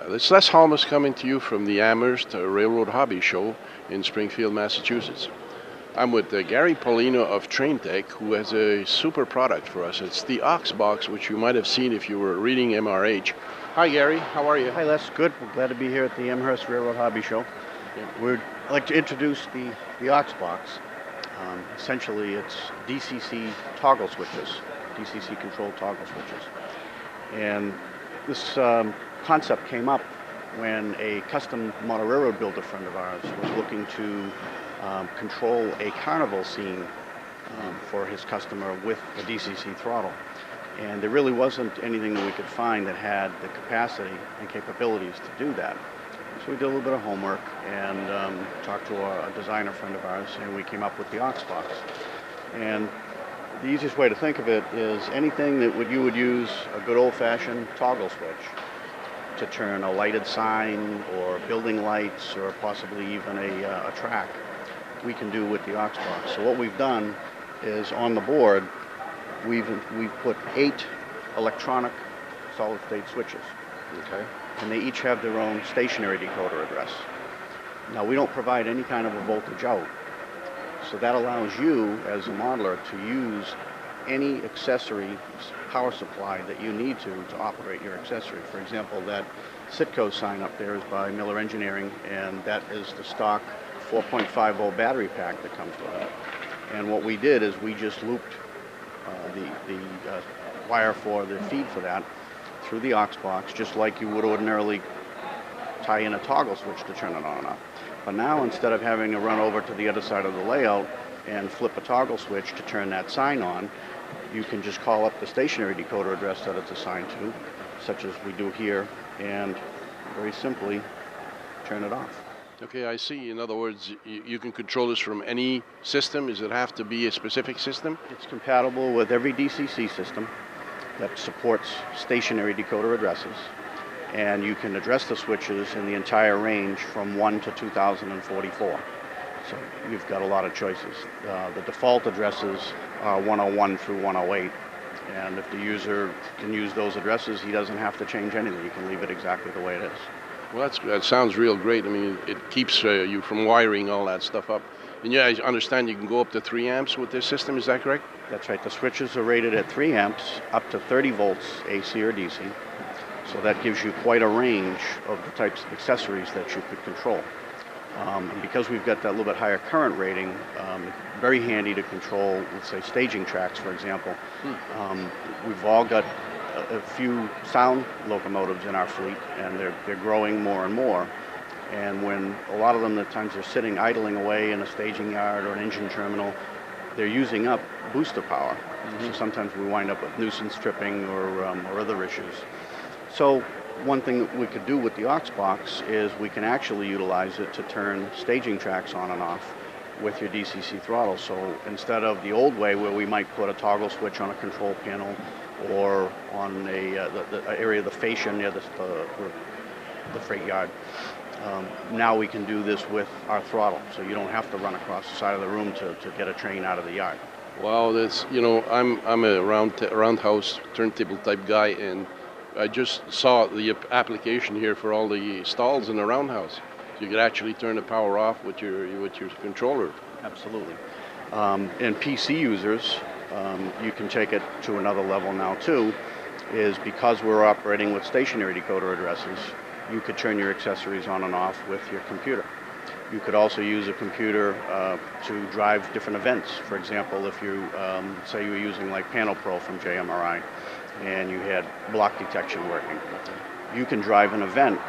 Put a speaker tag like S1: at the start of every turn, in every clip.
S1: It's Les Halmos coming to you from the Amherst Railroad Hobby Show in Springfield, Massachusetts. I'm with Gary Paulino of TrainTek, who has a super product for us. It's the AuxBox, which you might have seen if you were reading MRH. Hi, Gary. How are you?
S2: Hi, Les. Good. We're glad to be here at the Amherst Railroad Hobby Show. We'd like to introduce the AuxBox. Essentially, it's DCC toggle switches, DCC controlled toggle switches. And this concept came up when a custom model railroad builder friend of ours was looking to control a carnival scene for his customer with a DCC throttle. And there really wasn't anything that we could find that had the capacity and capabilities to do that. So we did a little bit of homework and talked to a designer friend of ours, and we came up with the AuxBox. And the easiest way to think of it is anything that you would use a good old-fashioned toggle switch to turn a lighted sign or building lights or possibly even a track, we can do with the AuxBox. So what we've done is on the board, we've put 8 electronic solid-state switches.
S1: Okay.
S2: And they each have their own stationary decoder address. Now, we don't provide any kind of a voltage out, so that allows you as a modeler to use any accessory power supply that you need to operate your accessory. For example, that Citco sign up there is by Miller Engineering, and that is the stock 4.5 volt battery pack that comes with it. And what we did is we just looped the wire for the feed for that through the AuxBox, just like you would ordinarily tie in a toggle switch to turn it on and off. But now, instead of having to run over to the other side of the layout and flip a toggle switch to turn that sign on, you can just call up the stationary decoder address that it's assigned to, such as we do here, and very simply turn it off.
S1: Okay, I see. In other words, you can control this from any system. Does it have to be a specific system?
S2: It's compatible with every DCC system that supports stationary decoder addresses, and you can address the switches in the entire range from 1 to 2044. So you've got a lot of choices. The default addresses are 101 through 108, and if the user can use those addresses, he doesn't have to change anything. He can leave it exactly the way it is.
S1: Well, that sounds real great. I mean, it keeps you from wiring all that stuff up. And yeah, I understand you can go up to 3 amps with this system. Is that correct?
S2: That's right. The switches are rated at 3 amps up to 30 volts AC or DC. So that gives you quite a range of the types of accessories that you could control. And because we've got that little bit higher current rating, very handy to control, let's say, staging tracks, for example. We've all got a few sound locomotives in our fleet, and they're growing more and more. And when a lot of them, at times, they're sitting idling away in a staging yard or an engine terminal, they're using up booster power. So sometimes we wind up with nuisance tripping or other issues. So one thing that we could do with the AuxBox is we can actually utilize it to turn staging tracks on and off with your DCC throttle. So instead of the old way where we might put a toggle switch on a control panel or on the area of the fascia near the freight yard, now we can do this with our throttle, so you don't have to run across the side of the room to get a train out of the yard.
S1: Well, that's, I'm a roundhouse turntable type guy, and I just saw the application here for all the stalls in the roundhouse. So you could actually turn the power off with your controller.
S2: Absolutely. And PC users, you can take it to another level now too, is because we're operating with stationary decoder addresses, you could turn your accessories on and off with your computer. You could also use a computer to drive different events. For example, if you, say you were using like Panel Pro from JMRI and you had block detection working, you can drive an event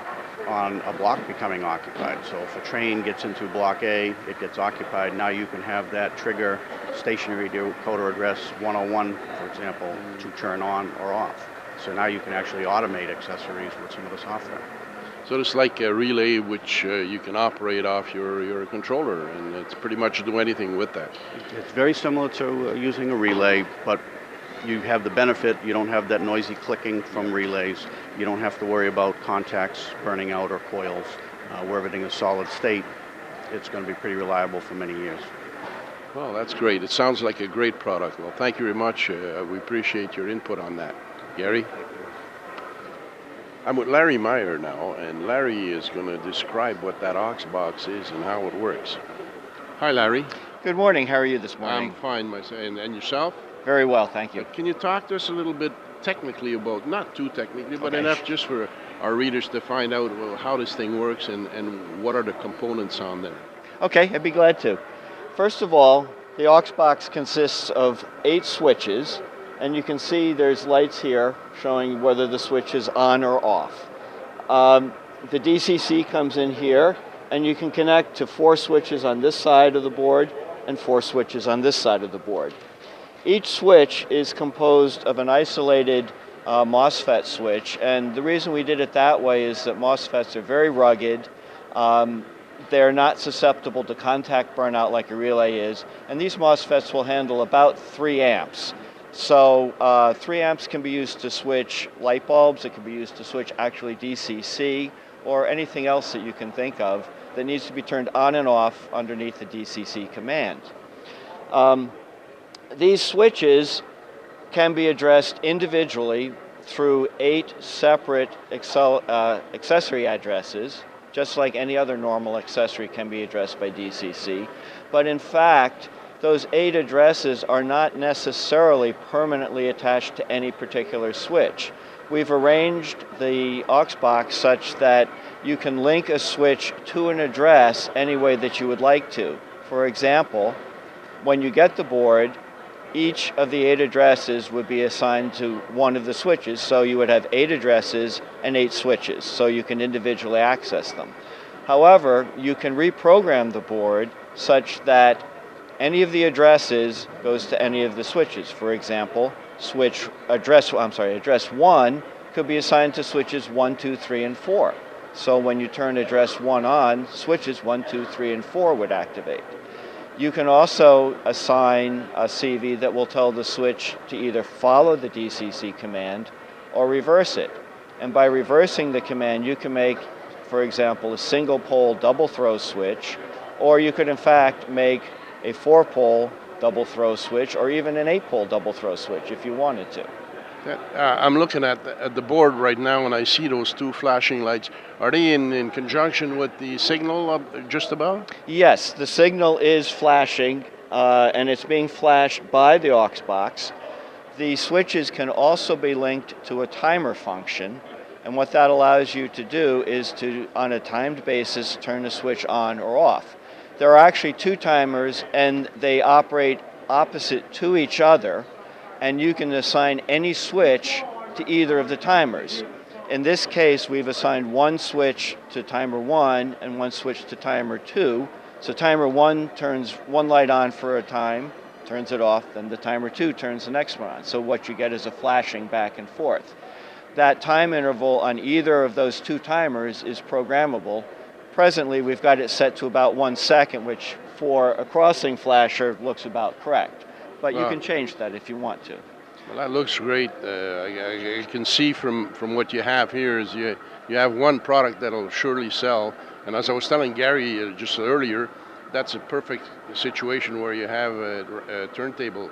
S2: on a block becoming occupied. So if a train gets into block A, it gets occupied, now you can have that trigger stationary decoder address 101, for example, to turn on or off. So now you can actually automate accessories with some of the software.
S1: So it's like a relay which you can operate off your controller, and it's pretty much do anything with that.
S2: It's very similar to using a relay, but you have the benefit, you don't have that noisy clicking from relays. You don't have to worry about contacts burning out or coils. Where everything is solid state, it's going to be pretty reliable for many years.
S1: Well, that's great. It sounds like a great product. Well, thank you very much. We appreciate your input on that. Gary? I'm with Larry Meyer now, and Larry is going to describe what that AuxBox is and how it works. Hi, Larry.
S3: Good morning. How are you this morning?
S1: I'm fine, myself. And yourself?
S3: Very well, thank you.
S1: Can you talk to us a little bit technically about, not too technically, but
S3: Okay.
S1: enough just for our readers to find out how this thing works and what are the components on there?
S3: Okay, I'd be glad to. First of all, the AuxBox consists of 8 switches, and you can see there's lights here showing whether the switch is on or off. The DCC comes in here, and you can connect to 4 switches on this side of the board and 4 switches on this side of the board. Each switch is composed of an isolated MOSFET switch, and the reason we did it that way is that MOSFETs are very rugged. They're not susceptible to contact burnout like a relay is, and these MOSFETs will handle about 3 amps. So 3 amps can be used to switch light bulbs, it can be used to switch actually DCC, or anything else that you can think of that needs to be turned on and off underneath the DCC command. These switches can be addressed individually through 8 separate accessory addresses, just like any other normal accessory can be addressed by DCC. But in fact, those 8 addresses are not necessarily permanently attached to any particular switch. We've arranged the AuxBox such that you can link a switch to an address any way that you would like to. For example, when you get the board, each of the 8 addresses would be assigned to one of the switches, so you would have 8 addresses and 8 switches, so you can individually access them. However, you can reprogram the board such that any of the addresses goes to any of the switches. For example, address 1 could be assigned to switches 1, 2, 3, and 4. So when you turn address 1 on, switches 1, 2, 3, and 4 would activate. You can also assign a CV that will tell the switch to either follow the DCC command or reverse it. And by reversing the command, you can make, for example, a single pole double throw switch, or you could in fact make a 4-pole double throw switch, or even an 8-pole double throw switch if you wanted to.
S1: I'm looking at the board right now, and I see those 2 flashing lights. Are they in conjunction with the signal just about?
S3: Yes, the signal is flashing, and it's being flashed by the AuxBox. The switches can also be linked to a timer function, and what that allows you to do is to, on a timed basis, turn the switch on or off. There are actually 2 timers, and they operate opposite to each other, and you can assign any switch to either of the timers. In this case, we've assigned 1 switch to timer 1 and 1 switch to timer 2. So timer 1 turns 1 light on for a time, turns it off, then the timer 2 turns the next one on. So what you get is a flashing back and forth. That time interval on either of those 2 timers is programmable. Presently, we've got it set to about 1 second, which for a crossing flasher looks about correct. But you can change that if you want to.
S1: Well, that looks great. I can see from what you have here is you have one product that'll surely sell. And as I was telling Gary just earlier, that's a perfect situation where you have a turntable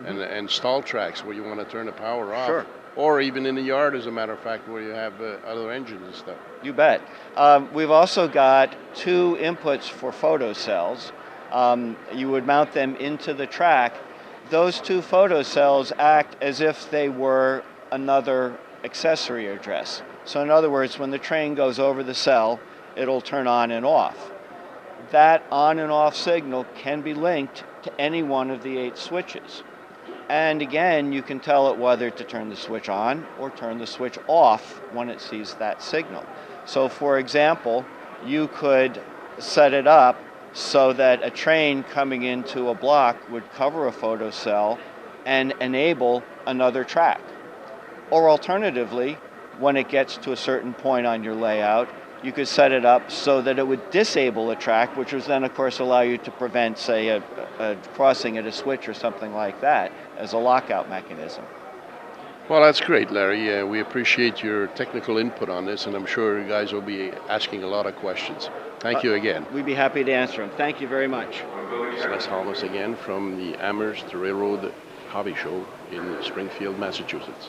S1: and stall tracks where you want to turn the power off.
S3: Sure.
S1: Or even in the yard, as a matter of fact, where you have other engines and stuff.
S3: You bet. We've also got 2 inputs for photocells. You would mount them into the track. Those 2 photocells act as if they were another accessory address. So in other words, when the train goes over the cell, it'll turn on and off. That on and off signal can be linked to any one of the 8 switches. And again, you can tell it whether to turn the switch on or turn the switch off when it sees that signal. So for example, you could set it up so that a train coming into a block would cover a photocell and enable another track. Or alternatively, when it gets to a certain point on your layout, you could set it up so that it would disable a track, which would then, of course, allow you to prevent, say, a crossing at a switch or something like that as a lockout mechanism.
S1: Well, that's great, Larry. We appreciate your technical input on this, and I'm sure you guys will be asking a lot of questions. Thank you again.
S3: We'd be happy to answer them. Thank you very much.
S1: Celeste Halmos again from the Amherst Railroad Hobby Show in Springfield, Massachusetts.